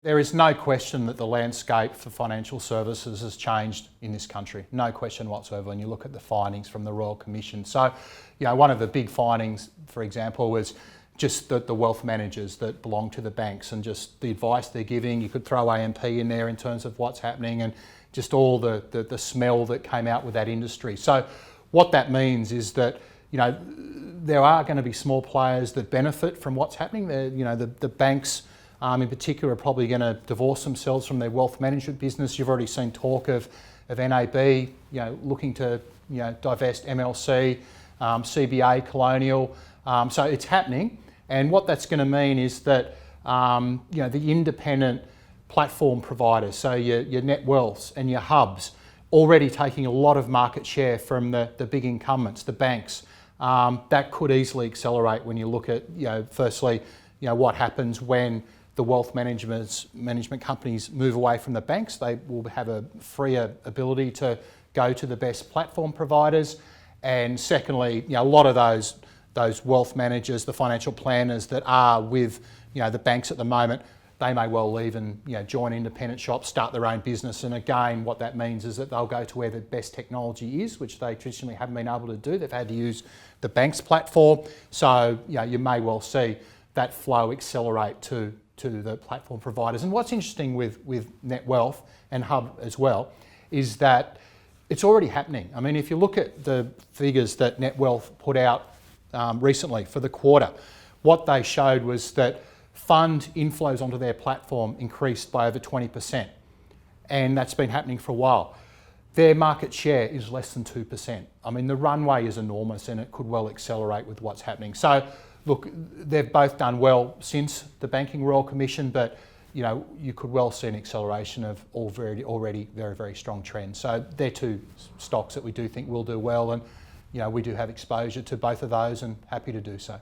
There is no question that the landscape for financial services has changed in this country. No question whatsoever when you look at the findings from the Royal Commission. So, one of the big findings, for example, was just the wealth managers that belong to the banks and just the advice they're giving. You could throw AMP in there in terms of what's happening and just all the smell that came out with that industry. So what that means is that, there are going to be small players that benefit from what's happening. The banks in particular are probably going to divorce themselves from their wealth management business. You've already seen talk of NAB, looking to divest MLC, CBA, Colonial. So it's happening, and what that's going to mean is that the independent platform providers, so your net wealths and your hubs, already taking a lot of market share from the big incumbents, the banks. That could easily accelerate when you look at, firstly, what happens when the wealth management companies move away from the banks. They will have a freer ability to go to the best platform providers. And secondly, a lot of those wealth managers, the financial planners that are with the banks at the moment, they may well leave and join independent shops, start their own business. And again, what that means is that they'll go to where the best technology is, which they traditionally haven't been able to do. They've had to use the bank's platform. So you may well see that flow accelerate to the platform providers. And what's interesting with Net Wealth and Hub as well is that it's already happening. I mean, if you look at the figures that Net Wealth put out recently for the quarter, what they showed was that fund inflows onto their platform increased by over 20%, and that's been happening for a while. Their market share is less than 2%. I mean, the runway is enormous and it could well accelerate with what's happening. So, look, they've both done well since the Banking Royal Commission, but you could well see an acceleration of already very, very strong trends. So they're two stocks that we do think will do well, and we do have exposure to both of those and happy to do so.